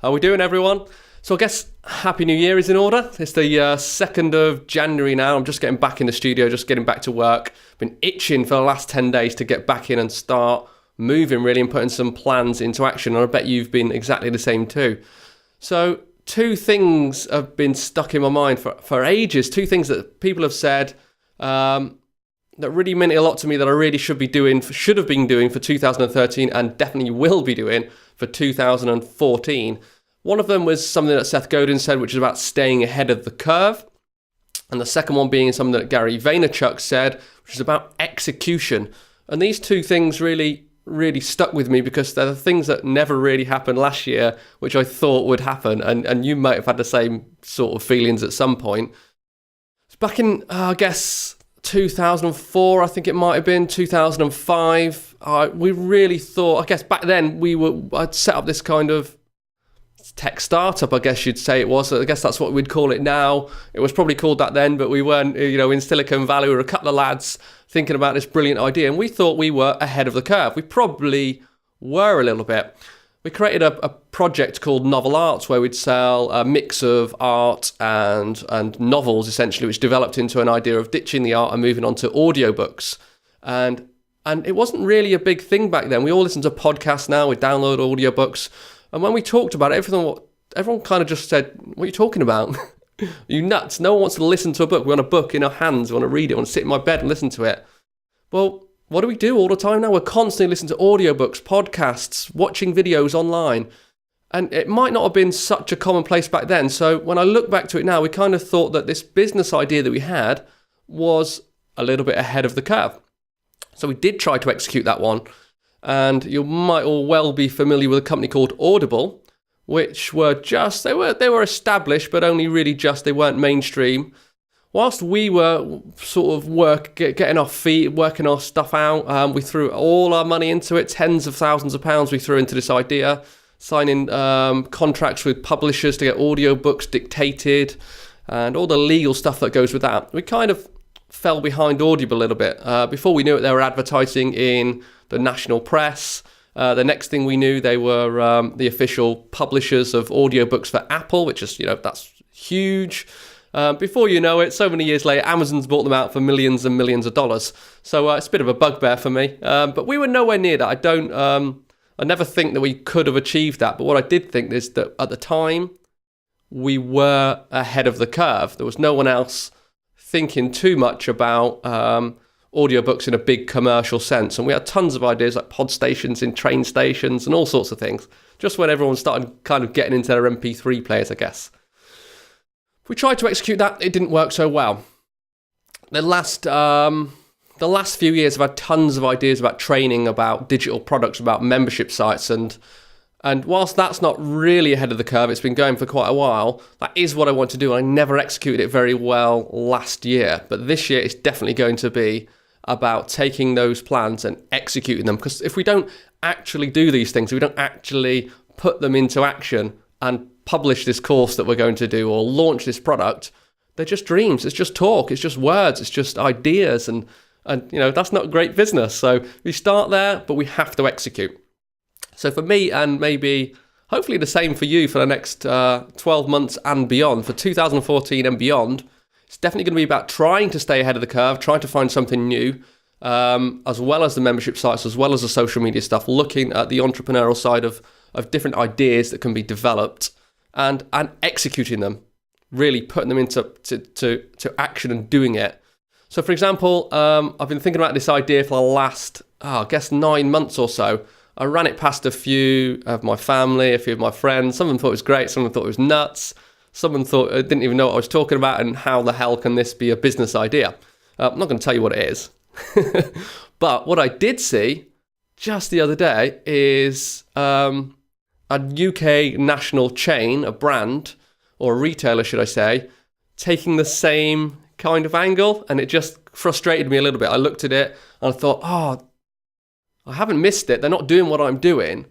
How are we doing, everyone? So I guess Happy New Year is in order. It's the 2nd of January now. I'm just getting back in the studio, just getting back to work. Been itching for the last 10 days to get back in and start moving really and putting some plans into action. And I bet you've been exactly the same too. So two things have been stuck in my mind for ages. Two things that people have said that really meant a lot to me that I really should have been doing for 2013 and definitely will be doing for 2014. One of them was something that Seth Godin said, which is about staying ahead of the curve. And the second one being something that Gary Vaynerchuk said, which is about execution. And these two things really stuck with me because they're the things that never really happened last year, which I thought would happen. And you might have had the same sort of feelings at some point. It's back in, 2004, I think it might have been, 2005. We really thought, I guess back then I'd set up this kind of tech startup, I guess you'd say it was. I guess that's what we'd call it now. It was probably called that then, but we weren't, in Silicon Valley. We were a couple of lads thinking about this brilliant idea, and we thought we were ahead of the curve. We probably were a little bit. We created a project called Novel Arts where we'd sell a mix of art and novels, essentially, which developed into an idea of ditching the art and moving on to audiobooks. And it wasn't really a big thing back then. We all listen to podcasts now. We download audiobooks. And when we talked about it, everyone kind of just said, what are you talking about? Are you nuts? No one wants to listen to a book. We want a book in our hands. We want to read it. We want to sit in my bed and listen to it. Well, what do we do all the time now? We're constantly listening to audiobooks, podcasts, watching videos online. And it might not have been such a commonplace back then. So when I look back to it now, we kind of thought that this business idea that we had was a little bit ahead of the curve. So we did try to execute that one. And you might all well be familiar with a company called Audible, which were they were established, but only really they weren't mainstream. Whilst we were sort of getting our feet, working our stuff out, we threw all our money into it, tens of thousands of pounds we threw into this idea, signing contracts with publishers to get audiobooks dictated, and all the legal stuff that goes with that. We kind of fell behind Audible a little bit. Before we knew it, they were advertising in the national press. The next thing we knew, they were the official publishers of audiobooks for Apple, which is, that's huge. Before you know it, so many years later, Amazon's bought them out for millions and millions of dollars. So it's a bit of a bugbear for me. But we were nowhere near that. I never think that we could have achieved that. But what I did think is that at the time, we were ahead of the curve. There was no one else thinking too much about audiobooks in a big commercial sense. And we had tons of ideas like pod stations in train stations and all sorts of things. Just when everyone started kind of getting into their MP3 players, I guess. We tried to execute that. It didn't work so well. The last few years, I've had tons of ideas about training, about digital products, about membership sites. And whilst that's not really ahead of the curve, it's been going for quite a while, that is what I want to do. I never executed it very well last year. But this year, it's definitely going to be about taking those plans and executing them. Because if we don't actually do these things, if we don't actually put them into action and publish this course that we're going to do or launch this product, they're just dreams. It's just talk. It's just words. It's just ideas. And that's not great business. So we start there, but we have to execute. So for me, and maybe hopefully the same for you for the next 12 months and beyond, for 2014 and beyond, it's definitely going to be about trying to stay ahead of the curve, trying to find something new, as well as the membership sites, as well as the social media stuff, looking at the entrepreneurial side of different ideas that can be developed and executing them, really putting them into to action and doing it. So for example, I've been thinking about this idea for the last, 9 months or so. I ran it past a few of my family, a few of my friends. Some of them thought it was great. Some of them thought it was nuts. Someone thought I didn't even know what I was talking about and how the hell can this be a business idea? I'm not going to tell you what it is. But what I did see just the other day is a UK national chain, a brand, or a retailer, should I say, taking the same kind of angle. And it just frustrated me a little bit. I looked at it and I thought, I haven't missed it. They're not doing what I'm doing,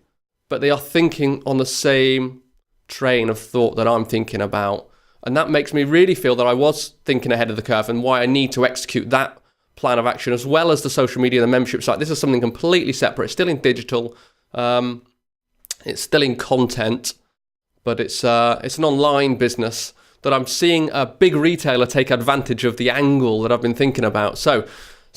but they are thinking on the same train of thought that I'm thinking about. And that makes me really feel that I was thinking ahead of the curve and why I need to execute that plan of action as well as the social media and the membership site. This is something completely separate. It's still in digital. It's still in content, but it's an online business that I'm seeing a big retailer take advantage of the angle that I've been thinking about. So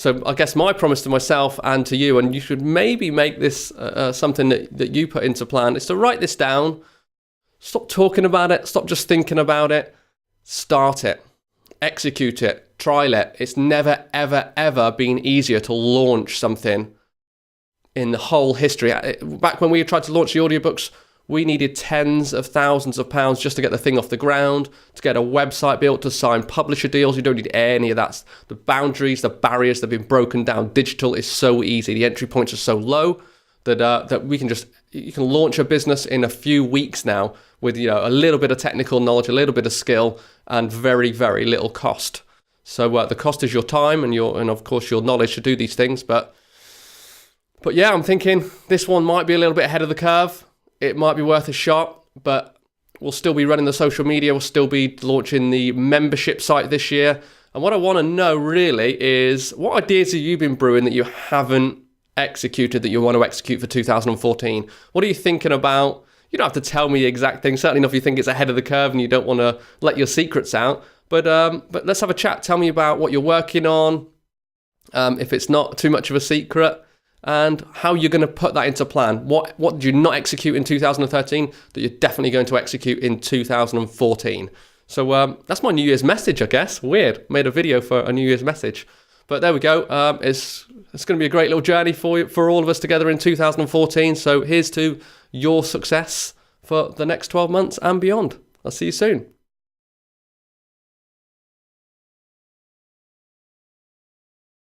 I guess my promise to myself and to you, and you should maybe make this something that you put into plan, is to write this down. Stop talking about it. Stop just thinking about it. Start it. Execute it. Trial it. It's never, ever, ever been easier to launch something in the whole history. Back when we tried to launch the audiobooks, we needed tens of thousands of pounds just to get the thing off the ground, to get a website built, to sign publisher deals. You don't need any of that. The boundaries, the barriers, they've been broken down. Digital is so easy. The entry points are so low that you can launch a business in a few weeks now with a little bit of technical knowledge, a little bit of skill, and very, very little cost. So the cost is your time and of course your knowledge to do these things. But yeah, I'm thinking this one might be a little bit ahead of the curve. It might be worth a shot, but we'll still be running the social media. We'll still be launching the membership site this year. And what I want to know really is, what ideas have you been brewing that you haven't executed that you want to execute for 2014? What are you thinking about? You don't have to tell me the exact thing. Certainly not if you think it's ahead of the curve and you don't want to let your secrets out. But let's have a chat. Tell me about what you're working on, if it's not too much of a secret, and how you're going to put that into plan. What did you not execute in 2013 that you're definitely going to execute in 2014? So that's my New Year's message, I guess. Weird. Made a video for a New Year's message. But there we go. It's going to be a great little journey for all of us together in 2014. So here's to your success for the next 12 months and beyond. I'll see you soon.